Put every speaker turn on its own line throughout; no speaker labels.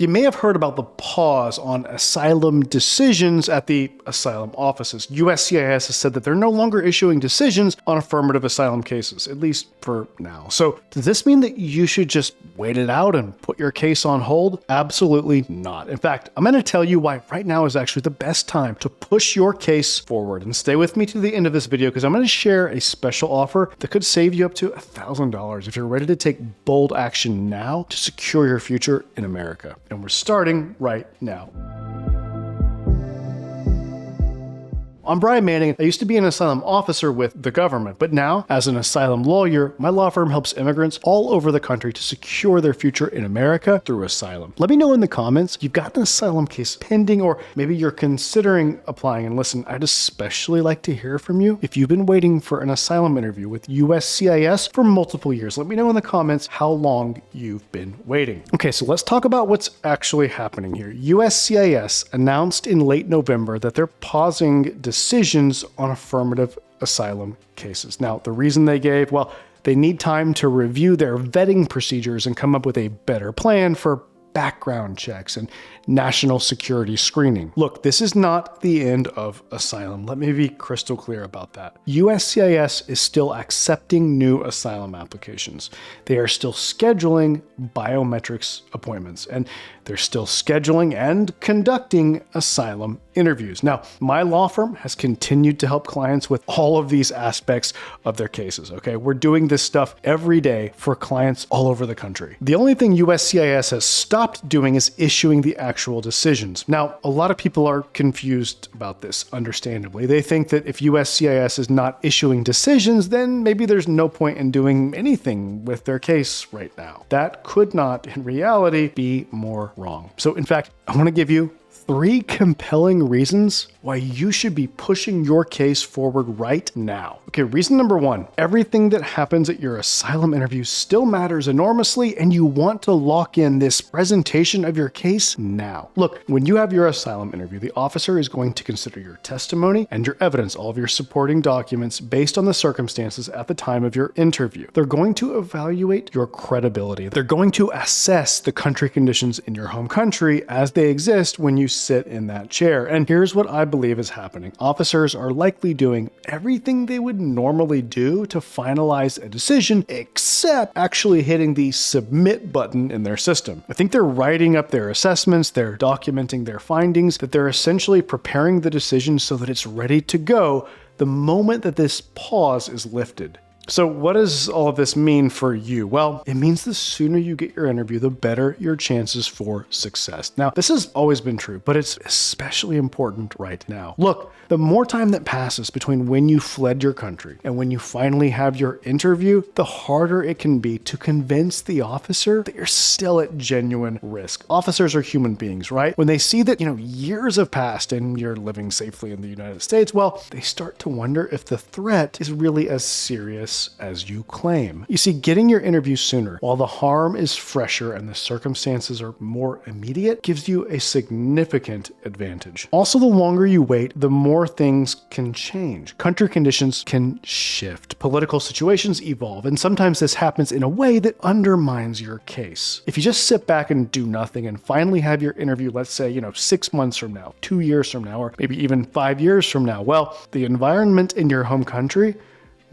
You may have heard about the pause on asylum decisions at the asylum offices. USCIS has said that they're no longer issuing decisions on affirmative asylum cases, at least for now. So does this mean that you should just wait it out and put your case on hold? Absolutely not. In fact, I'm going to tell you why right now is actually the best time to push your case forward. And stay with me to the end of this video because I'm going to share a special offer that could save you up to $1,000 if you're ready to take bold action now to secure your future in America. And we're starting right now. I'm Brian Manning. I used to be an asylum officer with the government, but now, as an asylum lawyer, my law firm helps immigrants all over the country to secure their future in America through asylum. Let me know in the comments if you've got an asylum case pending, or maybe you're considering applying. And listen, I'd especially like to hear from you if you've been waiting for an asylum interview with USCIS for multiple years. Let me know in the comments how long you've been waiting. Okay, so let's talk about what's actually happening here. USCIS announced in late November that they're pausing decisions on affirmative asylum cases. Now, the reason they gave, well, they need time to review their vetting procedures and come up with a better plan for background checks and national security screening. Look, this is not the end of asylum. Let me be crystal clear about that. USCIS is still accepting new asylum applications. They are still scheduling biometrics appointments, and they're still scheduling and conducting asylum interviews. Now, my law firm has continued to help clients with all of these aspects of their cases, okay? We're doing this stuff every day for clients all over the country. The only thing USCIS has stopped doing is issuing the actual decisions. Now, a lot of people are confused about this, understandably. They think that if USCIS is not issuing decisions, then maybe there's no point in doing anything with their case right now. That could not, in reality, be more wrong. So, in fact, I want to give you 3 compelling reasons why you should be pushing your case forward right now. Okay, reason number 1, everything that happens at your asylum interview still matters enormously, and you want to lock in this presentation of your case now. Look, when you have your asylum interview, the officer is going to consider your testimony and your evidence, all of your supporting documents based on the circumstances at the time of your interview. They're going to evaluate your credibility. They're going to assess the country conditions in your home country as they exist when you sit in that chair. And here's what I believe is happening. Officers are likely doing everything they would normally do to finalize a decision, except actually hitting the submit button in their system. I think they're writing up their assessments, they're documenting their findings, that they're essentially preparing the decision so that it's ready to go the moment that this pause is lifted. So what does all of this mean for you? Well, it means the sooner you get your interview, the better your chances for success. Now, this has always been true, but it's especially important right now. Look, the more time that passes between when you fled your country and when you finally have your interview, the harder it can be to convince the officer that you're still at genuine risk. Officers are human beings, right? When they see that, years have passed and you're living safely in the United States, well, they start to wonder if the threat is really as serious as you claim. You see, getting your interview sooner, while the harm is fresher and the circumstances are more immediate, gives you a significant advantage. Also, the longer you wait, the more things can change. Country conditions can shift. Political situations evolve, and sometimes this happens in a way that undermines your case. If you just sit back and do nothing and finally have your interview, let's say, 6 months from now, 2 years from now, or maybe even 5 years from now, well, the environment in your home country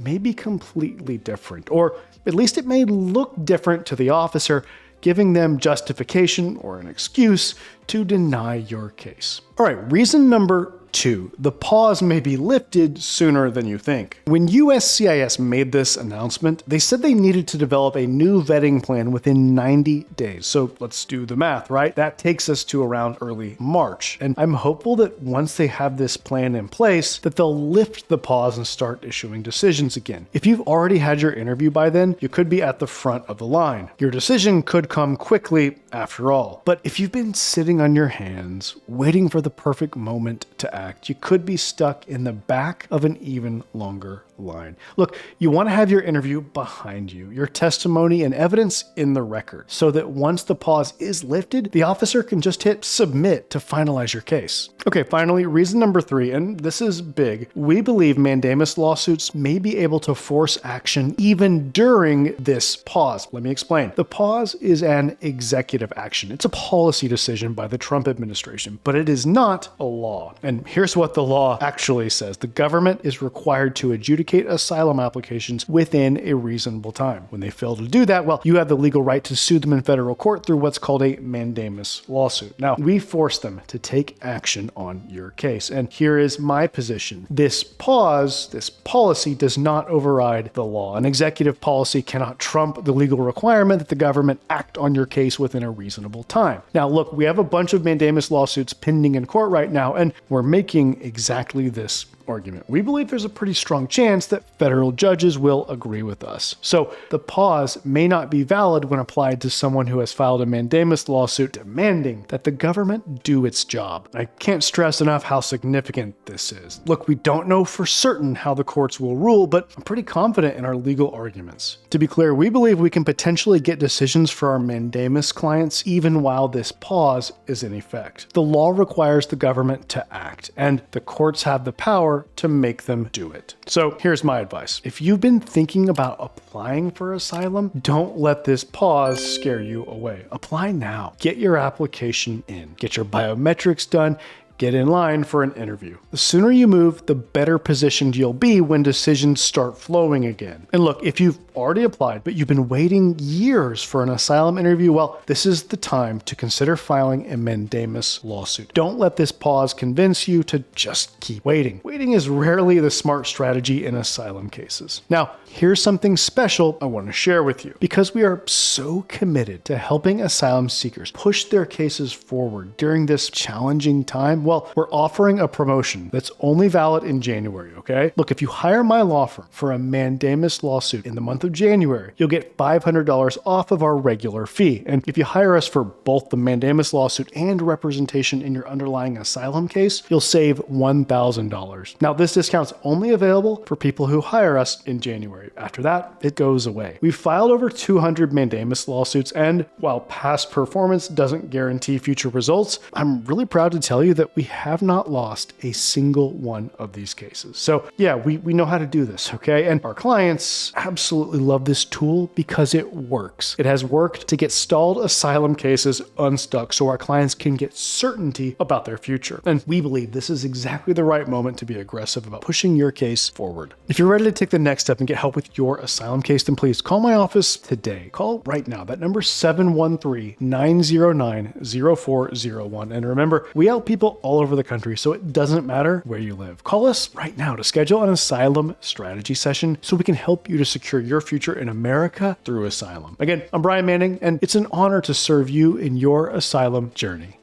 may be completely different, or at least it may look different to the officer, giving them justification or an excuse to deny your case. All right, reason number 2, the pause may be lifted sooner than you think. When USCIS made this announcement, they said they needed to develop a new vetting plan within 90 days. So let's do the math, right? That takes us to around early March. And I'm hopeful that once they have this plan in place, that they'll lift the pause and start issuing decisions again. If you've already had your interview by then, you could be at the front of the line. Your decision could come quickly after all. But if you've been sitting on your hands, waiting for the perfect moment to act, you could be stuck in the back of an even longer line. Look, you want to have your interview behind you, your testimony and evidence in the record, so that once the pause is lifted, the officer can just hit submit to finalize your case. Okay, finally, reason number 3, and this is big. We believe mandamus lawsuits may be able to force action even during this pause. Let me explain. The pause is an executive action. It's a policy decision by the Trump administration, but it is not a law. And here's what the law actually says. The government is required to adjudicate asylum applications within a reasonable time. When they fail to do that, well, you have the legal right to sue them in federal court through what's called a mandamus lawsuit. Now, we force them to take action on your case. And here is my position. This pause, this policy does not override the law. An executive policy cannot trump the legal requirement that the government act on your case within a reasonable time. Now, look, we have a bunch of mandamus lawsuits pending in court right now, and we're making exactly this argument. We believe there's a pretty strong chance that federal judges will agree with us. So the pause may not be valid when applied to someone who has filed a mandamus lawsuit demanding that the government do its job. I can't stress enough how significant this is. Look, we don't know for certain how the courts will rule, but I'm pretty confident in our legal arguments. To be clear, we believe we can potentially get decisions for our mandamus clients even while this pause is in effect. The law requires the government to act, and the courts have the power to make them do it. So here's my advice. If you've been thinking about applying for asylum, don't let this pause scare you away. Apply now. Get your application in. Get your biometrics done. Get in line for an interview. The sooner you move, the better positioned you'll be when decisions start flowing again. And look, if you've already applied, but you've been waiting years for an asylum interview, well, this is the time to consider filing a mandamus lawsuit. Don't let this pause convince you to just keep waiting. Waiting is rarely the smart strategy in asylum cases. Now, here's something special I want to share with you. Because we are so committed to helping asylum seekers push their cases forward during this challenging time, well, we're offering a promotion that's only valid in January, okay? Look, if you hire my law firm for a mandamus lawsuit in the month of January, you'll get $500 off of our regular fee. And if you hire us for both the mandamus lawsuit and representation in your underlying asylum case, you'll save $1,000. Now, this discount's only available for people who hire us in January. After that, it goes away. We've filed over 200 mandamus lawsuits, and while past performance doesn't guarantee future results, I'm really proud to tell you that we have not lost a single one of these cases. So yeah, we know how to do this, okay? And our clients absolutely love this tool because it works. It has worked to get stalled asylum cases unstuck so our clients can get certainty about their future. And we believe this is exactly the right moment to be aggressive about pushing your case forward. If you're ready to take the next step and get help with your asylum case, then please call my office today. Call right now. That number is 713-909-0401. And remember, we help people all over the country, so it doesn't matter where you live. Call us right now to schedule an asylum strategy session so we can help you to secure your future in America through asylum. Again, I'm Brian Manning, and it's an honor to serve you in your asylum journey.